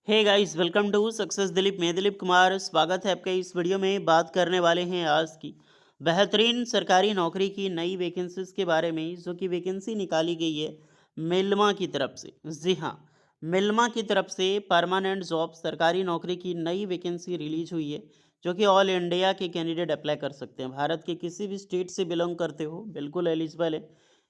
Hey guys, welcome to success Dilip. मैं दिलीप कुमार, स्वागत है आपका। इस वीडियो में बात करने वाले हैं आज की बेहतरीन सरकारी नौकरी की नई वैकेंसीज के बारे में, जो कि वैकेंसी निकाली गई है मिल्मा की तरफ से। जी हाँ, मिल्मा की तरफ से परमानेंट जॉब सरकारी नौकरी की नई वैकेंसी रिलीज हुई है, जो कि ऑल इंडिया के कैंडिडेट अप्लाई कर सकते हैं। भारत के किसी भी स्टेट से बिलोंग करते हो, बिल्कुल एलिजिबल है।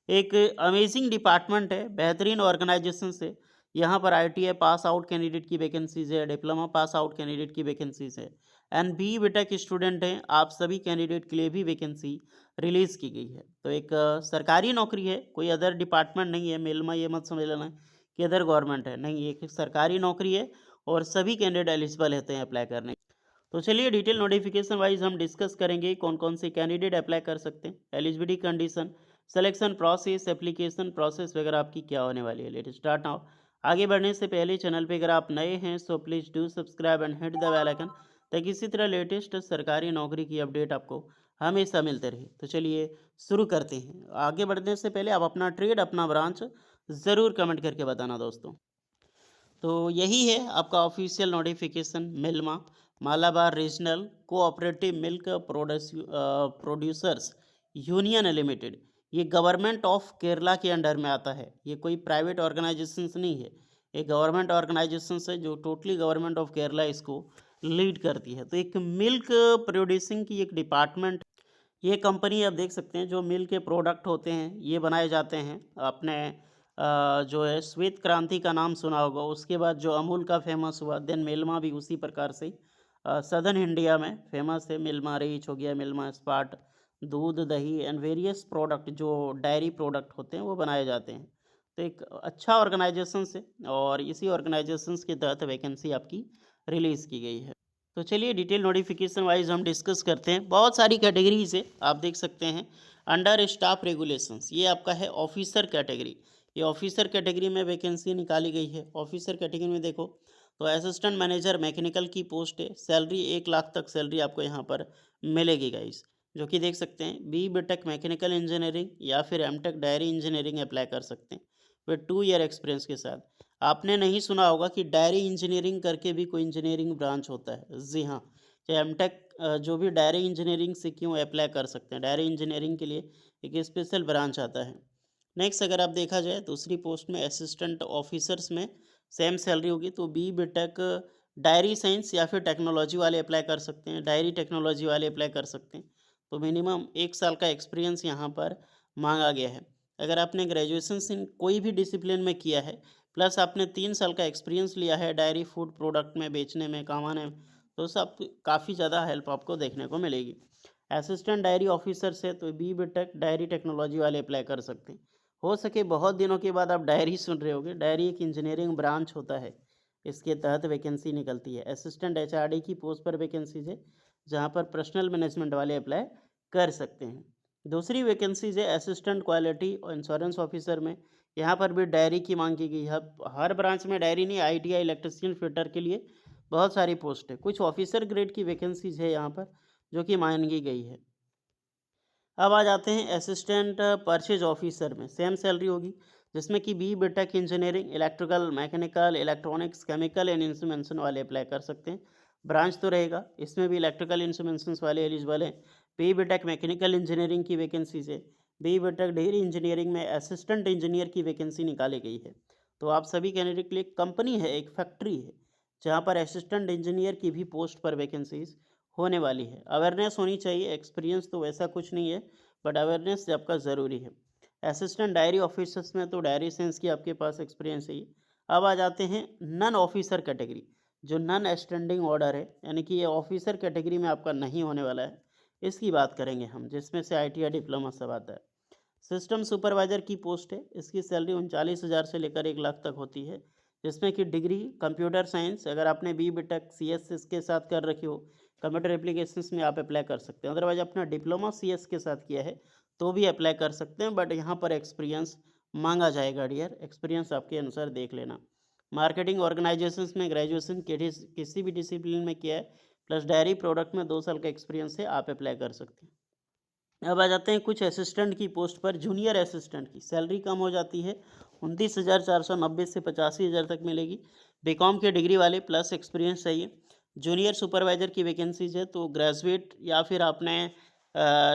एक अमेजिंग डिपार्टमेंट है, बेहतरीन ऑर्गेनाइजेशन से। यहाँ पर आईटीआई पास आउट कैंडिडेट की वैकेंसीज है, डिप्लोमा पास आउट कैंडिडेट की वैकेंसीज है, एंड बी बीटेक स्टूडेंट हैं, आप सभी कैंडिडेट के लिए भी वैकेंसी रिलीज की गई है। तो एक सरकारी नौकरी है, कोई अदर डिपार्टमेंट नहीं है। मेलमा ये मत समझ लेना कि अदर गवर्नमेंट है, नहीं, एक सरकारी नौकरी है और सभी कैंडिडेट एलिजिबल रहते हैं अप्लाई करने। तो चलिए डिटेल नोटिफिकेशन वाइज हम डिस्कस करेंगे कौन कौन से कैंडिडेट अप्लाई कर सकते हैं, eligibility condition, selection process, application process वगैरह आपकी क्या होने वाली है। Let start now. आगे बढ़ने से पहले चैनल पे अगर आप नए हैं so please do subscribe and hit the bell icon, ताकि इसी तरह लेटेस्ट सरकारी नौकरी की अपडेट आपको हमेशा मिलते रहे। तो चलिए शुरू करते हैं। आगे बढ़ने से पहले आप अपना ट्रेड, अपना ब्रांच ज़रूर कमेंट करके बताना दोस्तों। तो यही है आपका official notification. Milma Malabar regional cooperative milk producers union limited, ये गवर्नमेंट ऑफ केरला के अंडर में आता है। ये कोई प्राइवेट ऑर्गेनाइजेशन नहीं है, ये गवर्नमेंट ऑर्गेनाइजेशन है जो टोटली गवर्नमेंट ऑफ केरला इसको लीड करती है। तो एक मिल्क प्रोड्यूसिंग की एक डिपार्टमेंट, ये कंपनी आप देख सकते हैं, जो मिल के प्रोडक्ट होते हैं ये बनाए जाते हैं अपने। जो है श्वेत क्रांति का नाम सुना होगा, उसके बाद जो अमूल का फेमस हुआ, देन मिल्मा भी उसी प्रकार से सदर्न इंडिया में फेमस है। मिल्मा रिच हो गया, मिल्मा स्पार्ट, दूध दही एंड वेरियस प्रोडक्ट जो डायरी प्रोडक्ट होते हैं वो बनाए जाते हैं। तो एक अच्छा ऑर्गेनाइजेशन से, और इसी ऑर्गेनाइजेशन के तहत वैकेंसी आपकी रिलीज़ की गई है। तो चलिए डिटेल नोटिफिकेशन वाइज हम डिस्कस करते हैं। बहुत सारी कैटेगरीज है, आप देख सकते हैं। अंडर स्टाफ रेगुलेशंस, ये आपका है ऑफिसर कैटेगरी। ये ऑफिसर कैटेगरी में वैकेंसी निकाली गई है। ऑफिसर कैटेगरी में देखो तो असिस्टेंट मैनेजर मैकेनिकल की पोस्ट है। सैलरी 1 लाख तक सैलरी आपको यहाँ पर मिलेगी गाइस, जो कि देख सकते हैं। बी बीटेक मैकेनिकल इंजीनियरिंग या फिर एमटेक डायरी इंजीनियरिंग अप्लाई कर सकते हैं विद 2 ईयर एक्सपीरियंस के साथ। आपने नहीं सुना होगा कि डायरी इंजीनियरिंग करके भी कोई इंजीनियरिंग ब्रांच होता है। जी हाँ, चाहे एमटेक जो भी डायरी इंजीनियरिंग से क्यों अप्लाई कर सकते हैं। डायरी इंजीनियरिंग के लिए एक स्पेशल ब्रांच आता है। नेक्स्ट अगर आप देखा जाए दूसरी पोस्ट में असिस्टेंट ऑफिसर्स में सेम सैलरी होगी, तो बी बीटेक डायरी साइंस या फिर टेक्नोलॉजी वाले अप्लाई कर सकते हैं, डायरी टेक्नोलॉजी वाले अप्लाई कर सकते हैं। तो मिनिमम 1 साल का एक्सपीरियंस यहाँ पर मांगा गया है। अगर आपने ग्रेजुएशन इन कोई भी डिसिप्लिन में किया है, प्लस आपने 3 साल का एक्सपीरियंस लिया है डायरी फूड प्रोडक्ट में बेचने में, कमाने में, तो सब काफ़ी ज़्यादा हेल्प आपको देखने को मिलेगी। असिस्टेंट डायरी ऑफिसर से तो बी बीटेक डायरी टेक्नोलॉजी वाले अप्लाई कर सकते हैं। हो सके बहुत दिनों के बाद आप डायरी सुन रहे होगे, डायरी एक इंजीनियरिंग ब्रांच होता है, इसके तहत वैकेंसी निकलती है। असिस्टेंट एचआरडी की पोस्ट पर वैकेंसीज है, जहाँ पर पर्सनल मैनेजमेंट वाले अप्लाई कर सकते हैं। दूसरी वैकेंसीज है असिस्टेंट क्वालिटी और इंश्योरेंस ऑफिसर में। यहाँ पर भी डायरी की मांग की गई है। हर ब्रांच में डायरी नहीं, आईटीआई इलेक्ट्रिशियन फिटर के लिए बहुत सारी पोस्ट है। कुछ ऑफिसर ग्रेड की वैकेंसीज है यहाँ पर, जो कि मांगी गई है। अब आ जाते हैं असिस्टेंट परचेज ऑफिसर में। सेम सैलरी होगी, जिसमें कि B BTech engineering electrical mechanical electronics chemical and instrumentation वाले अप्लाई कर सकते हैं। ब्रांच तो रहेगा, इसमें भी इलेक्ट्रिकल इंस्ट्रूमेंटेशन वाले एलिजिबल हैं। बी बीटेक मैकेनिकल इंजीनियरिंग की वैकेंसी से, बी बीटेक डेयरी इंजीनियरिंग में असिस्टेंट इंजीनियर की वैकेंसी निकाली गई है। तो आप सभी कैंडिडेट के लिए कंपनी है, एक फैक्ट्री है, जहाँ पर असिस्टेंट इंजीनियर की भी पोस्ट पर वैकेंसीज होने वाली है। अवेयरनेस होनी चाहिए, एक्सपीरियंस तो वैसा कुछ नहीं है, बट अवेयरनेस आपका ज़रूरी है। असिस्टेंट डायरी ऑफिसर्स में तो डायरी सेंस की आपके पास एक्सपीरियंस है ही। अब आ जाते हैं नन ऑफिसर कैटेगरी, जो नन स्टैंडिंग ऑर्डर है, यानी कि ये ऑफिसर कैटेगरी में आपका नहीं होने वाला है। इसकी बात करेंगे हम, जिसमें से आईटीआई डिप्लोमा सब आता है। सिस्टम सुपरवाइजर की पोस्ट है, इसकी सैलरी 39,000 से लेकर 1 लाख तक होती है, जिसमें कि डिग्री कंप्यूटर साइंस, अगर आपने बी बीटेक सी एस के साथ कर रखी हो, कंप्यूटर एप्लीकेशंस में आप अप्लाई कर सकते हैं। अदरवाइज अपना डिप्लोमा सी एस के साथ किया है तो भी अप्लाई कर सकते हैं, बट यहाँ पर एक्सपीरियंस मांगा जाएगा डियर, एक्सपीरियंस आपके अनुसार देख लेना। मार्केटिंग ऑर्गेनाइजेशंस में ग्रेजुएशन किसी भी डिसिप्लिन में किया है, प्लस डायरी प्रोडक्ट में 2 साल का एक्सपीरियंस है, आप अप्लाई कर सकते हैं। अब आ जाते हैं कुछ असिस्टेंट की पोस्ट पर। जूनियर असिस्टेंट की सैलरी कम हो जाती है, 29,490 से 85,000 तक मिलेगी। बीकॉम की डिग्री वाले प्लस एक्सपीरियंस चाहिए। जूनियर सुपरवाइजर की वैकेंसीज है, तो ग्रेजुएट या फिर आपने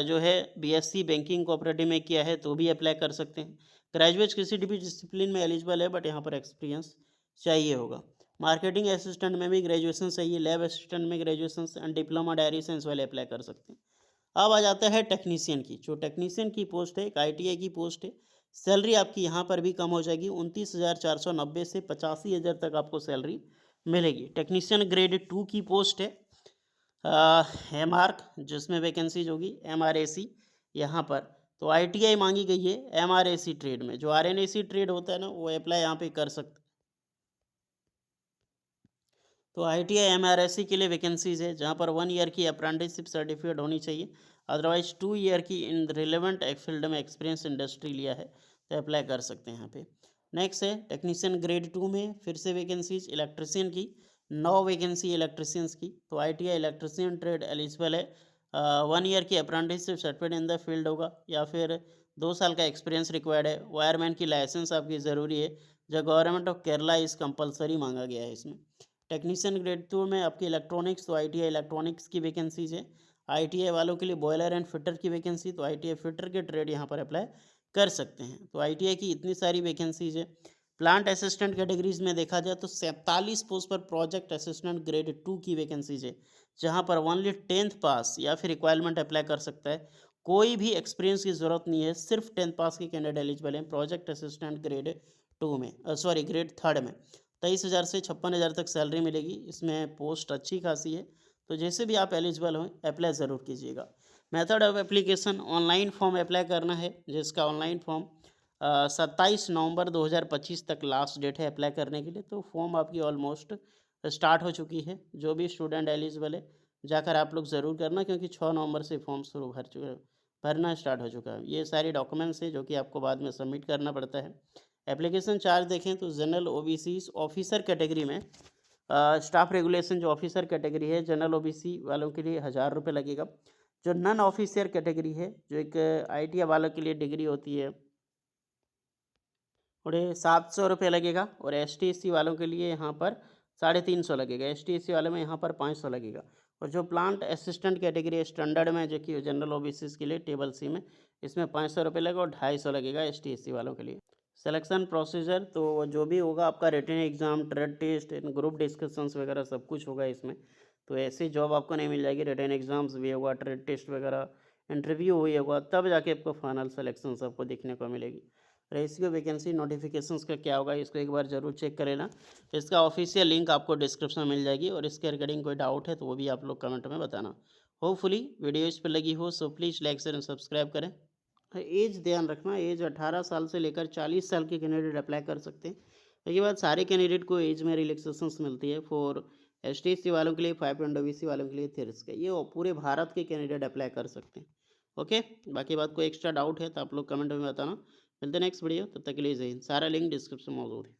जो है बीएससी बैंकिंग कोऑपरेटिव में किया है तो भी अप्लाई कर सकते हैं। ग्रेजुएट किसी भी डिसिप्लिन में एलिजिबल है, बट यहाँ पर एक्सपीरियंस चाहिए होगा। मार्केटिंग असिस्टेंट में भी ग्रेजुएशन चाहिए, लैब असिस्टेंट में graduation and diploma diary science वाले अप्लाई कर सकते हैं। अब आ जाता है टेक्नीशियन की। जो टेक्नीशियन की पोस्ट है एक आईटीआई की पोस्ट है। सैलरी आपकी यहाँ पर भी कम हो जाएगी, 29,490 से 85,000 तक आपको सैलरी मिलेगी। टेक्नीशियन ग्रेड 2 की पोस्ट है एम आर्क, जिसमें वैकेंसीज होगी MRAC यहाँ पर। तो ITI मांगी गई है MRAC ट्रेड में। जो RNAC ट्रेड होता है ना, वो अप्लाई यहाँ पे कर सकते। तो ITI MRAC के लिए वैकेंसीज है, जहाँ पर 1 ईयर की अप्रेंटिसशिप सर्टिफिकेट होनी चाहिए, अदरवाइज 2 ईयर की इन रिलेवेंट फील्ड में एक्सपीरियंस इंडस्ट्री लिया है तो अप्लाई कर सकते हैं यहाँ पे। नेक्स्ट है टेक्नीशियन ग्रेड 2 में फिर से वैकेंसीज इलेक्ट्रिशियन की, 9 वैकेंसी इलेक्ट्रिशियंस की। तो ITI इलेक्ट्रिशियन ट्रेड एलिजिबल है। 1 ईयर की apprenticeship certificate in the field होगा, या फिर 2 साल का एक्सपीरियंस रिक्वायर्ड है। वायरमैन की लाइसेंस आपकी ज़रूरी है, जो गवर्नमेंट ऑफ केरला इस कंपलसरी मांगा गया है इसमें। टेक्नीशियन ग्रेड 2 में आपकी इलेक्ट्रॉनिक्स, तो ITI इलेक्ट्रॉनिक्स की वैकेंसीज है। ITI वालों के लिए बॉयलर एंड फिटर की वैकेंसी, तो ITI फिटर के ट्रेड यहाँ पर अप्लाई कर सकते हैं। तो ITI की इतनी सारी वैकेंसीज है। प्लांट असिस्टेंट कैटेगरीज में देखा जाए तो 47 पोस्ट पर प्रोजेक्ट असिस्टेंट ग्रेड 2 की वैकेंसीज है, जहाँ पर ओनली 10th पास या फिर रिक्वायरमेंट अप्लाई कर सकता है। कोई भी एक्सपीरियंस की ज़रूरत नहीं है, सिर्फ 10th पास के कैंडिडेट एलिजिबल हैं प्रोजेक्ट असिस्टेंट ग्रेड 2 में, सॉरी ग्रेड 3 में। 23,000 से 56,000 तक सैलरी मिलेगी। इसमें पोस्ट अच्छी खासी है, तो जैसे भी आप एलिजिबल हो अप्लाई ज़रूर कीजिएगा। Method of application, online form apply करना है, जिसका ऑनलाइन फॉर्म 27 नवंबर 2025 तक लास्ट डेट है अप्लाई करने के लिए। तो फॉर्म आपकी ऑलमोस्ट स्टार्ट हो चुकी है। जो भी स्टूडेंट एलिजिबल है जाकर आप लोग ज़रूर करना, क्योंकि 6 नवंबर से फॉर्म शुरू भरना स्टार्ट हो चुका है। ये सारे डॉक्यूमेंट्स हैं जो कि आपको बाद में सबमिट करना पड़ता है। एप्लीकेशन चार्ज देखें तो जनरल OBC ऑफिसर कैटेगरी में स्टाफ रेगुलेशन जो ऑफिसर कैटेगरी है, जनरल OBC वालों के लिए 1,000 रुपये लगेगा। जो नॉन ऑफिसर कैटेगरी है, जो एक ITI वालों के लिए डिग्री होती है, उन्हें 700 रुपये लगेगा। और ST SC वालों के लिए यहाँ पर 350 लगेगा। ST SC वाले में यहाँ पर 500 लगेगा। और जो प्लांट असिस्टेंट कैटेगरी है स्टैंडर्ड में, जो कि जनरल OBC के लिए टेबल C में, इसमें 500 रुपये लगेगा और 250 लगेगा ST SC वालों के लिए। सिलेक्शन प्रोसीजर तो जो भी होगा आपका written exam, trade test, group discussions वगैरह सब कुछ होगा इसमें। तो ऐसी जॉब आपको नहीं मिल जाएगी, रिटन एग्जाम्स भी होगा, ट्रेड टेस्ट वगैरह, इंटरव्यू हुई होगा, तब जाके आपको फाइनल सिलेक्शन आपको देखने को मिलेगी। रेशियो वैकेंसी नोटिफिकेशंस का क्या होगा, इसको एक बार ज़रूर चेक कर लेना। इसका ऑफिशियल लिंक आपको डिस्क्रिप्शन में मिल जाएगी, और इसके रिगार्डिंग कोई डाउट है तो वो भी आप लोग कमेंट में बताना। होपफुली वीडियो इस पर लगी हो, so please like share and subscribe करें। एज ध्यान रखना, एज 18 साल से लेकर 40 साल के कैंडिडेट अप्लाई कर सकते हैं। उसके बाद सारे कैंडिडेट को एज में रिलैक्सेशंस मिलती है। फॉर ST SC वालों के लिए 5 एंड OBC वालों के लिए 30 का, ये पूरे भारत के कैंडिडेट अप्लाई कर सकते हैं। ओके, बाकी बात कोई एक्स्ट्रा डाउट है तो आप लोग कमेंट में बताना। मिलते हैं नेक्स्ट वीडियो, तब तक के लिए जय हिंद। सारा लिंक डिस्क्रिप्शन में मौजूद है।